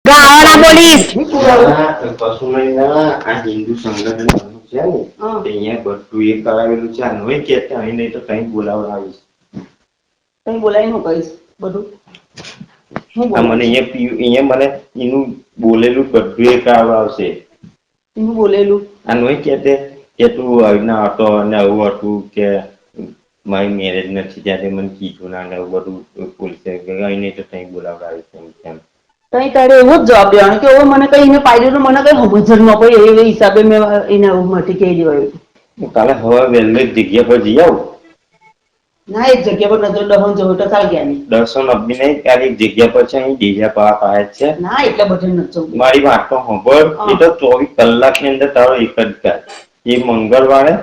Speaker 10: ગાવાના પોલીસ
Speaker 11: કશું નહીં ના. આ હિન્દુ સંગઠન છે ને અહીંયા બધું એ કરાવેલું છે. આ નહીં કેતા અહીં નહીં તો કઈ બોલાવડાવીશ.
Speaker 12: કઈ બોલાવી હું કહીશ બધું.
Speaker 11: મને અહીંયા મને એનું બોલેલું બધું એ કરાવડાવશે.
Speaker 12: એનું બોલેલું
Speaker 11: આ નહીં કેતે કે તું આવીના હતો અને આવું હતું કે મારી મેરેજ નથી ત્યારે મને કીધું ના ને એવું બધું પોલીસે અહીં નહીં તો કઈ બોલાવડાવીશ એમ.
Speaker 12: કઈ તારે એવો જ જવાબ દેવાનો કે હવે મને કઈ એને પાડ્યું મને કઈ સમજ ન પડી એ હિસાબે મેં એને માટે કહી દેવાયું.
Speaker 11: કાલે હવે વહેલી જગ્યા પર જઈ આવું.
Speaker 12: ના એક જગ્યા પર નજર દહન જવું તો ચાલ ગયા નહીં.
Speaker 11: દર્શન અભી નહીં ત્યારે એક જગ્યા પર છે અહીં ડીજા પાક આવે છે.
Speaker 12: ના એટલે બધે નચવું.
Speaker 11: મારી વાત તો સાંભળ. એ તો 24 કલાકની અંદર તારો એક જ કાલ. એ મંગળવારે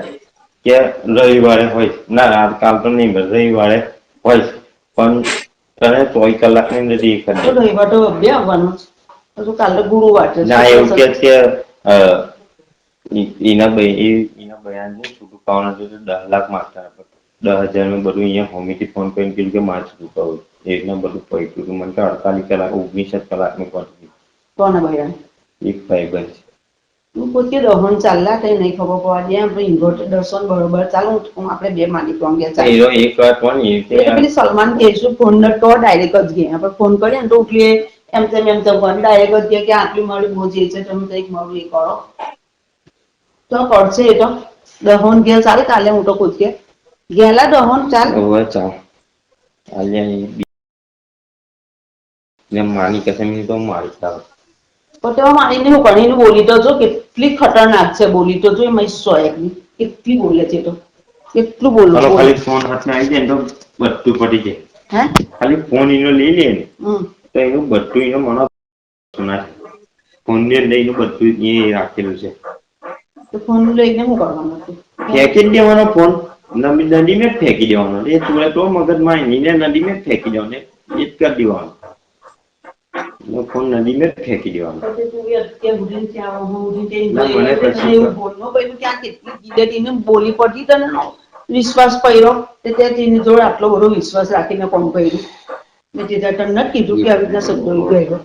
Speaker 11: કે રવિવારે હોય. ના કાલ તો નહીં, રવિવારે હોય પણ તને 24 કલાકની અંદર એક જ.
Speaker 12: રવિવાર તો બે આવવાનું હજુ કાલે ગુરુવાર છે.
Speaker 11: ના એવું કે એના બયાન ને છૂટું પાવાના છે 10 લાખ માંગતા 10,000 બધું અહીંયા હોમીથી ફોન કરીને કીધું કે મારે છૂટું પાવું. એ રીતના બધું પૈતું હતું. મને તો 48 કલાક 19 કલાકનું પડતું.
Speaker 12: કોને બૈરાન?
Speaker 11: એક ભાઈબંધ છે.
Speaker 12: હું પોતે દહન ચાલલા કઈ નહીં ખબર પડવા દે. આપણે ઇન્વર્ટર દર્શન બરોબર ચાલુ આપણે બે માલિક વાંગ્યા ચાલે.
Speaker 11: એક વાત પણ
Speaker 12: પેલી સલમાન કહેશું ફોન તો ડાયરેક્ટ જ ગયા આપણે ફોન કરીએ ને તો એટલે એમ તેમ પણ ડાયરેક્ટ જ કે આટલી મારી બહુ જે છે તમે કંઈક મારું એ કરો તો કરશે એ તો દહોન ઘેર ચાલે કાલે હું તો પૂછીએ ગયેલા દહોન ચાલ
Speaker 11: ચાલ માની કસમ તો મારી ચાલ
Speaker 12: પણ તેમાં મારીને હું ગણીને બોલી તો જો કેટલી ખતરનાક છે બોલી તો જો એમાં 100 કેટલી બોલે છે તો કેટલું બોલવું
Speaker 11: ખાલી ફોન હાથમાં આવી જાય ને તો બધું પડી જાય
Speaker 12: હે
Speaker 11: ખાલી ફોન એનો લઈ લે ને તો એનું બધું એનો મને ફોન ની અંદર એનું બધું એ રાખેલું છે
Speaker 12: તો ફોન લઈને શું કરવાનું હતું
Speaker 11: ફેંકી જ દેવાનો ફોન નદીમાં જ ફેંકી દેવાનો એ તું તો મગજમાં એને નદીમાં જ ફેંકી દેવાનો એ જ કરી દેવાનો ફોન નદીમાં જ ફેંકી દેવાનો
Speaker 12: બોલી પડી તને વિશ્વાસ પડ્યો તેની જોડે આટલો બધો વિશ્વાસ રાખીને ફોન કર્યું મેં તે તને કીધું કે આવી રીતના શબ્દો ગયો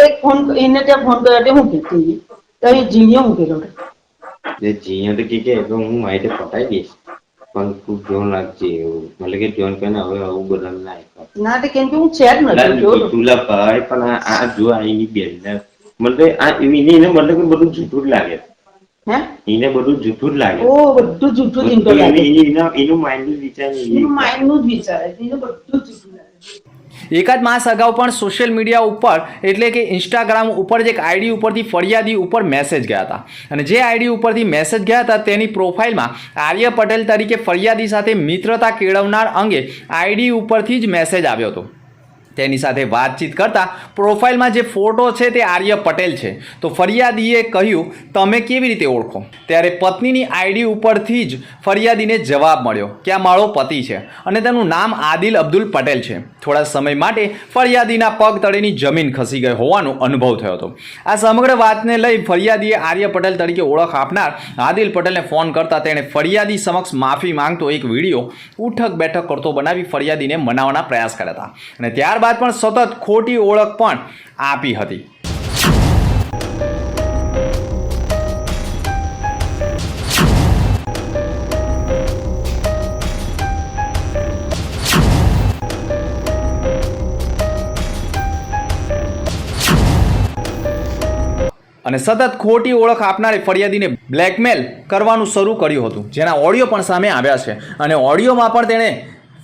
Speaker 12: એક ફોન એને ત્યાં ફોન કર્યો હું કીધી તો એ જીણીઓ હું કર્યો
Speaker 11: જીયા તો કે હું માહિતી પતાવી દઈશ પણ તું જોન રાખજે એવું મતલબ કે જોન કરીને હવે આવું બધા
Speaker 12: ના તો કેમ કે હું છે જ નથી
Speaker 11: તુલા ભાઈ પણ આ જો આની બેન મતલબ આ એને મતલબ કે બધું જૂઠું જ લાગે
Speaker 12: હે
Speaker 11: એને બધું જૂઠું જ લાગે
Speaker 12: ઓ બધું જૂઠું જ લાગે
Speaker 11: એનું માઇન્ડ નું વિચાર
Speaker 12: એનું માઇન્ડ નું જ વિચારે એનું બધું જૂઠું લાગે
Speaker 2: એકાદ માસ અગાઉ પણ સોશિયલ મીડિયા ઉપર એટલે કે ઇન્સ્ટાગ્રામ ઉપર જ એક આઈડી ઉપરથી ફરિયાદી ઉપર મેસેજ ગયા હતા અને જે આઈડી ઉપરથી મેસેજ ગયા હતા તેની પ્રોફાઇલમાં આર્ય પટેલ તરીકે ફરિયાદી સાથે મિત્રતા કેળવનાર અંગે આઈડી ઉપરથી જ મેસેજ આવ્યો હતો તેની સાથે વાતચીત કરતા પ્રોફાઇલમાં જે ફોટો છે તે આર્ય પટેલ છે તો ફરિયાદીએ કહ્યું તમે કેવી રીતે ઓળખો ત્યારે પત્નીની આઈડી ઉપરથી જ ફરિયાદીને જવાબ મળ્યો કે આ મારો પતિ છે અને તેનું નામ આદિલ અબ્દુલ પટેલ છે થોડા સમય માટે ફરિયાદીના પગ તળેની જમીન ખસી ગઈ હોવાનો અનુભવ થયો હતો આ સમગ્ર વાતને લઈ ફરિયાદીએ આર્ય પટેલ તરીકે ઓળખ આપનાર આદિલ પટેલને ફોન કરતા તેણે ફરિયાદી સમક્ષ માફી માંગતો એક વિડીયો ઉઠક બેઠક કરતો બનાવી ફરિયાદીને મનાવવાના પ્રયાસ કર્યા હતા અને ત્યારબાદ પણ સતત ખોટી ઓળખ પણ આપી હતી અને સતત ખોટી ઓળખ આપનારે ફરિયાદીને બ્લેકમેલ કરવાનું શરૂ કર્યું હતું જેના ઓડિયો પણ સામે આવ્યા છે અને ઓડિયોમાં પણ તેણે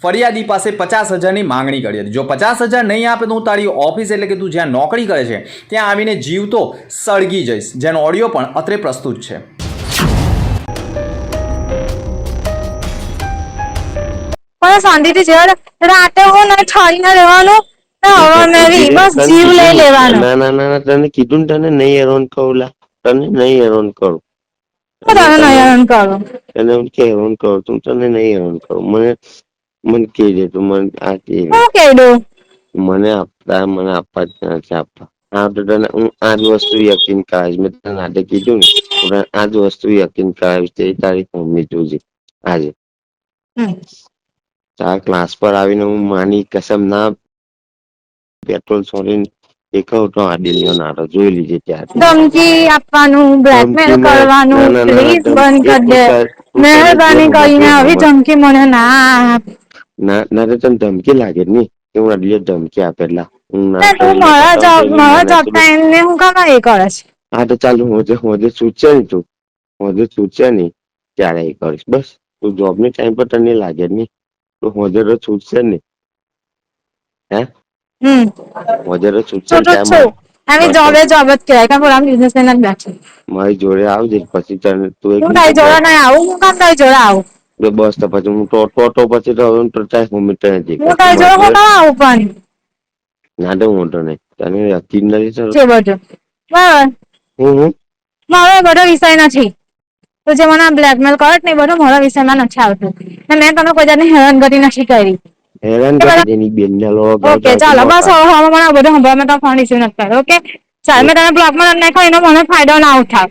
Speaker 2: ફરિયાદી પાસે 50,000ની માંગણી કરી હતી જો 50,000 નહીં આપે તો હું તારી ઓફિસ એટલે કે તું જ્યાં નોકરી કરે છે ત્યાં આવીને જીવતો સળગી જઈશ જેનો ઓડિયો પણ અત્રે પ્રસ્તુત છે
Speaker 10: પણ શાંતિથી છે રાતે હું નહીં ઠરીને રહેવાનું હવે મેરી બસ જીવ લઈ લેવાનો
Speaker 11: ના ના ના તને કીધું ને તને નહીં હેરાન કરું લા તને નહીં હેરાન કરું
Speaker 10: તને નહીં હેરાન કરું
Speaker 11: તને હું કે હેરાન કરું તું તને નહીં હેરાન કરું મને કહી દે તું મને આ કે
Speaker 10: હું કહી દઉં
Speaker 11: મને આપવા જ નથી આપવા આ તો તને હું આ જ વસ્તુ યકીન કરાવીશ મેં તને આજે કીધું ને આ જ વસ્તુ યકીન કરાવીશ તે તારી મમ્મી જોજે આજે તારા ક્લાસ પર આવીને હું માની કસમ ના પેટ્રોલ છોડીને દેખાવ તો આદિલનો નારો જોઈ લીજે ત્યારે
Speaker 10: ધમકી આપવાનું બ્લેકમેલ કરવાનું પ્લીઝ બંધ કરી દે મહેરબાની કરીને આવી ધમકી મને ના આપ
Speaker 11: ના તો તને ધમકી લાગે ને કે હું આદિલે ધમકી આપેલા હું ના
Speaker 10: તું મારા જોબ ટાઈમને હું કામ એ કરે છે
Speaker 11: હા તો ચાલ હોજે સૂચે ને તું હોજે સૂચે નહીં ત્યારે એ કરીશ બસ તું જોબની ટાઈમ પર તને લાગે નહીં તો હોજે તો છૂટશે ને હે હોજે તો છૂટશે
Speaker 10: આવી જોબ જ કહેવાય કે પૂરા બિઝનેસમેન જ બેઠે
Speaker 11: મારી જોડે આવજે પછી તને તું
Speaker 10: હું તારી જોડે નહીં આવું હું કામ તારી જોડે આવું
Speaker 11: બસ તો પછી હું ટોટો પછી તો હવે તો ચાલ હું તારી
Speaker 10: જોડે હું કામ આવું પણ
Speaker 11: ના તો મોટો નહીં તને યકીન નથી
Speaker 10: છે બધું બરાબર મારો બધો વિષય નથી તો જે મને બ્લેકમેલ કરે ને બધું મારા વિષયમાં નથી આવતું ને મેં તને કોઈ જાતની હેરાનગતિ નથી કરી
Speaker 11: હેરાન કરી એની બેનને
Speaker 10: ઓકે ચાલો બસ હવે મને બધું સંભાળ મેં તો ફોન રિસીવ નથી કર્યો ઓકે ચાલ મેં તને બ્લોકમાં નથી નાખ્યો એનો મને ફાયદો ના ઉઠાવ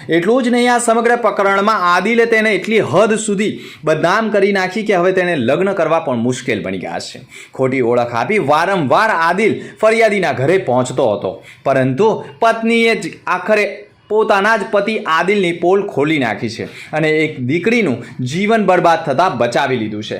Speaker 2: એટલું જ નહીં આ સમગ્ર પ્રકરણમાં આદિલે તેને એટલી હદ સુધી બદનામ કરી નાખી કે હવે તેને લગ્ન કરવા પણ મુશ્કેલ બની ગયા છે ખોટી ઓળખ આપી વારંવાર આદિલ ફરિયાદીના ઘરે પહોંચતો હતો પરંતુ પત્નીએ જ આખરે પોતાના જ પતિ આદિલની પોલ ખોલી નાખી છે અને એક દીકરીનું જીવન બરબાદ થતાં બચાવી લીધું છે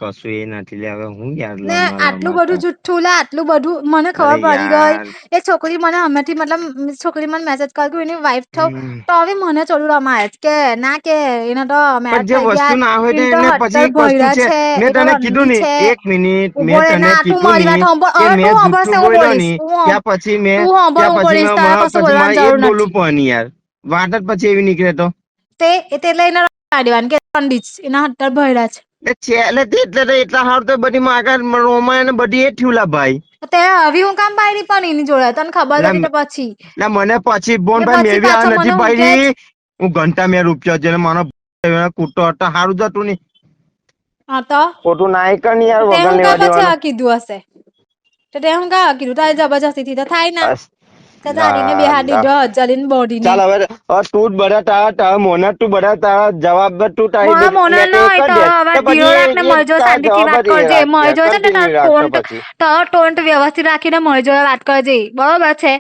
Speaker 11: કશું એ નથી લે હવે હું યાર
Speaker 10: ને આટલું બધું જુઠ્ઠું લે, આટલું બધું મને ખબર
Speaker 11: અરે
Speaker 10: પડી
Speaker 11: યાર.
Speaker 10: ગઈ. એ છોકરી મને હમેથી મતલબ છોકરી મને મેસેજ કરી કે એની વાઈફ થયો તો હવે મને ચોરું રમાય જ કે ના કે એને તો
Speaker 11: પણ
Speaker 10: મેરેજ
Speaker 11: જે
Speaker 10: થઈ ગયા,
Speaker 11: વસ્તુ ના હોય તો
Speaker 10: એને તો
Speaker 11: એને પછી
Speaker 10: હત્તર
Speaker 11: એક વસ્તુ
Speaker 10: ભર્યા
Speaker 11: છે,
Speaker 10: છે,
Speaker 11: મેં
Speaker 10: એ તો
Speaker 11: તને કીધું
Speaker 10: રંડી
Speaker 11: ને
Speaker 10: છે.
Speaker 11: 1 મિનિટ મેં
Speaker 10: બોલે
Speaker 11: તને
Speaker 10: ના, તું
Speaker 11: કીધું
Speaker 10: મારી વાત
Speaker 11: ને
Speaker 10: સાંભળ.
Speaker 11: કે
Speaker 10: હવે
Speaker 11: મેં
Speaker 10: તું સાંભળશે,
Speaker 11: જૂઠું
Speaker 10: હું
Speaker 11: બોલ્યો
Speaker 10: બોલીશ.
Speaker 11: ની ત્યાં પછી મેં
Speaker 10: તું સાંભળ,
Speaker 11: ત્યાં
Speaker 10: હું
Speaker 11: પછી
Speaker 10: બોલીશ. તારે કશું
Speaker 11: પછી
Speaker 10: બોલવાની
Speaker 11: મારે એ
Speaker 10: જરૂર
Speaker 11: જ બોલવું
Speaker 10: નથી.
Speaker 11: પણ યાર વાત જ પછી એવી નીકળે તો
Speaker 10: એટલે એને રંડી દેવાની કે રંડી જ, એના હત્તર ભર્યા છે.
Speaker 11: એટલે એટલા હાર તો બધી આગળ રોમાય ને બધી એ થયું લા ભાઈ.
Speaker 10: તે આવી હું કામ પાડી પણ એની જોડે તને ખબર હતી તો પછી
Speaker 11: એટલે મને પછી બોન
Speaker 10: એ
Speaker 11: ભાઈ
Speaker 10: પછી
Speaker 11: મેં બી આ
Speaker 10: પાછો
Speaker 11: નથી
Speaker 10: મને હું કે
Speaker 11: પાડી. હું ઘંટા મેં રૂપિયા છે મારો કૂટો હતો સારું જતું નહીં.
Speaker 10: હા તો
Speaker 11: ખોટું ના કર ને યાર
Speaker 10: તે
Speaker 11: વગર
Speaker 10: હું કા
Speaker 11: લેવા
Speaker 10: પછી
Speaker 11: દેવાનું.
Speaker 10: આ કીધું હશે, તો તે હું કા કીધું તારી જબરજસ્તી થી તો થાય ના. તે દાદીને
Speaker 11: ના,
Speaker 10: બેહાડી
Speaker 11: ના.
Speaker 10: દીધો હજારીને બોડીને.
Speaker 11: ચાલ હવે તું જ બધા તારા મોના તું બધા તારા જવાબ તું
Speaker 10: મારા
Speaker 11: તારી
Speaker 10: મોના
Speaker 11: મેં
Speaker 10: નો
Speaker 11: કરી
Speaker 10: તો
Speaker 11: દે
Speaker 10: હવે
Speaker 11: તો
Speaker 10: ધીરો
Speaker 11: પછી
Speaker 10: રાખને
Speaker 11: એ
Speaker 10: મળજો,
Speaker 11: તારા
Speaker 10: શાંતિથી
Speaker 11: જવાબ
Speaker 10: વાત
Speaker 11: જ એ
Speaker 10: કરજે.
Speaker 11: રાખજે
Speaker 10: મળજો છે ને તારો
Speaker 11: કન્ટિન્યુ રાખતો
Speaker 10: ટોન્ટ
Speaker 11: પછી.
Speaker 10: તારો ટોન્ટ વ્યવસ્થિત રાખીને મળજો વાત કરજે, બરોબર છે.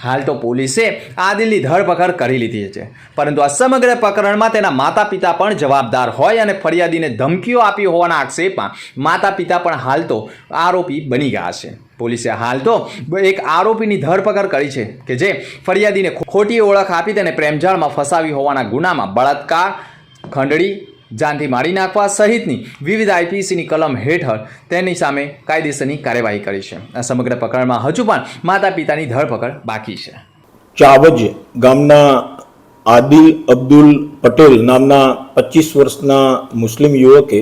Speaker 2: હાલ તો પોલીસે આદિલની ધરપકડ કરી લીધી છે, પરંતુ આ સમગ્ર પ્રકરણમાં તેના માતા પિતા પણ જવાબદાર હોય અને ફરિયાદીને ધમકીઓ આપી હોવાના આક્ષેપમાં માતા પિતા પણ હાલ તો આરોપી બની ગયા છે. પોલીસે હાલ તો એક આરોપીની ધરપકડ કરી છે કે જે ફરિયાદીને ખોટી ઓળખ આપી તેને પ્રેમજાળમાં ફસાવી હોવાના ગુનામાં બળાત્કાર, ખંડણી, જાનથી મારી નાખવા સહિતની વિવિધ આઈપીસીની કલમ હેઠળ તેની સામે કાયદેસરની કાર્યવાહી કરી છે. આ સમગ્ર પ્રકરણમાં હજુ પણ માતા પિતાની ધરપકડ બાકી છે.
Speaker 13: ચાવજ ગામના આદિલ અબ્દુલ પટેલ નામના 25 વર્ષના મુસ્લિમ યુવકે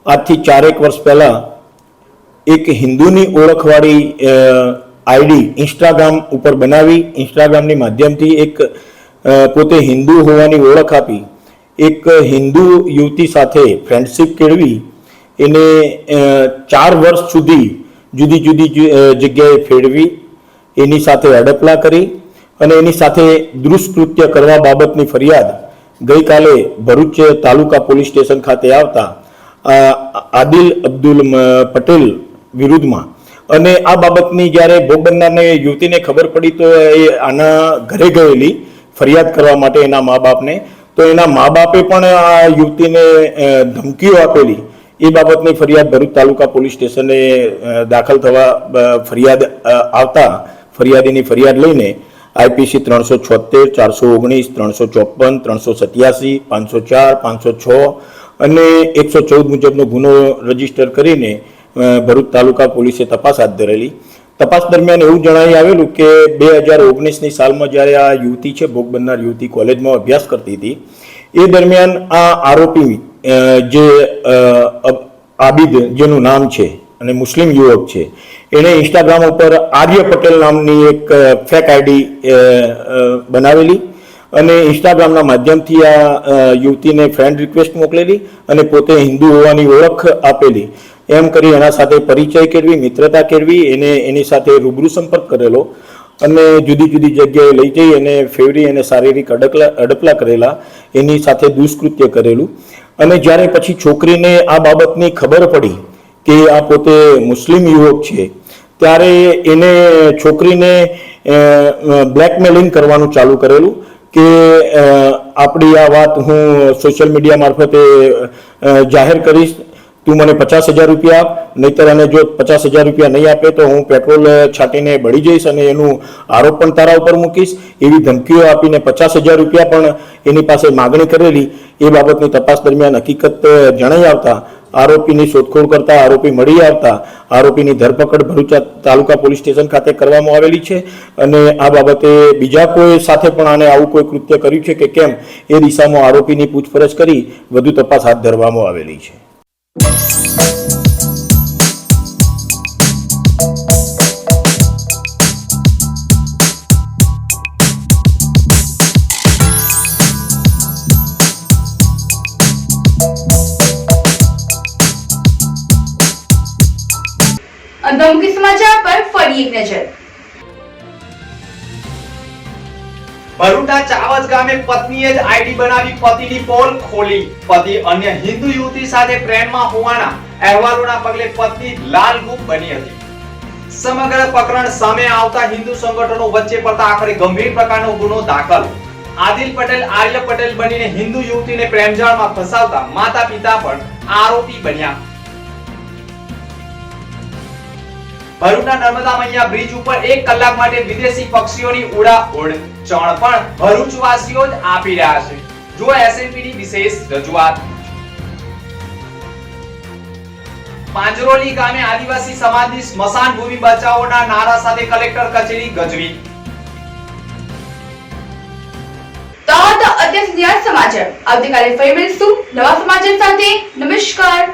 Speaker 13: આજથી 4 વર્ષ પહેલાં એક હિન્દુની ઓળખવાળી આઈડી ઇન્સ્ટાગ્રામ ઉપર બનાવી ઇન્સ્ટાગ્રામની માધ્યમથી એક પોતે હિન્દુ હોવાની ઓળખ આપી એક હિન્દુ યુવતી સાથે ફ્રેન્ડશિપ કેળવી એને 4 વર્ષ સુધી જુદી જુદી જગ્યાએ ફેરવી એની સાથે અડપલા કરી અને એની સાથે દુષ્કૃત્ય કરવા બાબતની ફરિયાદ ગઈકાલે ભરૂચ તાલુકા પોલીસ સ્ટેશન ખાતે આવતા આદિલ અબ્દુલ પટેલ વિરુદ્ધમાં અને આ બાબતની જ્યારે ભોગ બનનારને યુવતીને ખબર પડી તો એ આના ઘરે ગયેલી ફરિયાદ કરવા માટે એના મા બાપને, તો એના મા બાપે પણ આ યુવતીને ધમકીઓ આપેલી એ બાબતની ફરિયાદ ભરૂચ તાલુકા પોલીસ સ્ટેશને દાખલ થવા ફરિયાદ આવતા ફરિયાદીની ફરિયાદ લઈને આઈપીસી 376, 419, 354, 387, 504, 506 અને 114 મુજબનો ગુનો રજીસ્ટર કરીને ભરૂચ તાલુકા પોલીસે તપાસ હાથ ધરેલી. તપાસ દરમિયાન એવું જણાવી આવેલું કે 2019ની સાલમાં જ્યારે આ યુવતી છે ભોગ બનનાર યુવતી કોલેજમાં અભ્યાસ કરતી હતી એ દરમિયાન આ આરોપી જે આબિદ જેનું નામ છે અને મુસ્લિમ યુવક છે એણે ઇન્સ્ટાગ્રામ ઉપર આર્ય પટેલ નામની એક ફેક આઈડી બનાવેલી અને ઇન્સ્ટાગ્રામના માધ્યમથી આ યુવતીને ફ્રેન્ડ રિક્વેસ્ટ મોકલેલી અને પોતે હિન્દુ હોવાની ઓળખ આપેલી. એમ કરી એના સાથે પરિચય કેળવી, મિત્રતા કેળવી, એની સાથે રૂબરૂ સંપર્ક કરેલો અને જુદી જુદી જગ્યાએ લઈ જઈ અને ફેરવી અને શારીરિક અડપલા કરેલા, એની સાથે દુષ્કૃત્ય કરેલું. અને જ્યારે પછી છોકરીને આ બાબતની ખબર પડી કે આ પોતે મુસ્લિમ યુવક છે ત્યારે એને છોકરીને બ્લેકમેલિંગ કરવાનું ચાલુ કરેલું કે આપણી આ વાત હું સોશિયલ મીડિયા મારફતે જાહેર કરીશ, તું મને 50,000 રૂપિયા આપ, નહીતર અને જો 50,000 રૂપિયા નહીં આપે તો હું પેટ્રોલ છાંટીને બળી જઈશ અને એનું આરોપ પણ તારા ઉપર મૂકીશ, એવી ધમકીઓ આપીને 50,000 રૂપિયા પણ એની પાસે માગણી કરેલી. એ બાબતની તપાસ દરમિયાન હકીકત જણાઈ આવતા આરોપીની શોધખોળ કરતા આરોપી મળી આવતા આરોપીની ધરપકડ ભરૂચ તાલુકા પોલીસ સ્ટેશન ખાતે કરવામાં આવેલી છે અને આ બાબતે બીજા કોઈ સાથે પણ આને આવું કોઈ કૃત્ય કર્યું છે કે કેમ એ દિશામાં આરોપીની પૂછપરછ કરી વધુ તપાસ હાથ ધરવામાં આવેલી છે.
Speaker 1: ધમકી સમાચાર પર ફરી એક નજર.
Speaker 2: ભરૂચના ચાવજ ગામે પત્નીએ જ આઈડી બનાવી પતિની પોલ ખોલી. પતિ અન્ય હિન્દુ યુવતી સાથે પ્રેમમાં હોવાના અહેવાલોના પગલે પત્ની લાલગુમ બની હતી. સમગ્ર પ્રકરણ સામે આવતા હિન્દુ સંગઠનો વચ્ચે પડતા આખરે ગંભીર પ્રકારનો ગુનો દાખલ. આદિલ પટેલ આર્ય પટેલ બનીને હિન્દુ યુવતીને પ્રેમજાળમાં ફસાવતા માતા પિતા પણ આરોપી બન્યા. ભરૂચના નર્મદા મૈયા બ્રિજ ઉપર 1 કલાક માટે વિદેશી પક્ષીઓની ઉડાઉડ ચણ પણ ભરૂચવાસીઓ જ આપી રહ્યા છે. જો એસએમપીની વિશેષ રજૂઆત. પાંજરોલી ગામે આદિવાસી સમાજની સ્મશાન ભૂમિ બચાવોના નારા સાથે કલેક્ટર કચેરી ગજવી.
Speaker 1: તો અત્યાર સુધીના સમાચાર. આવતીકાલે ફરી મળીશું નવા સમાચાર સાથે. નમસ્કાર.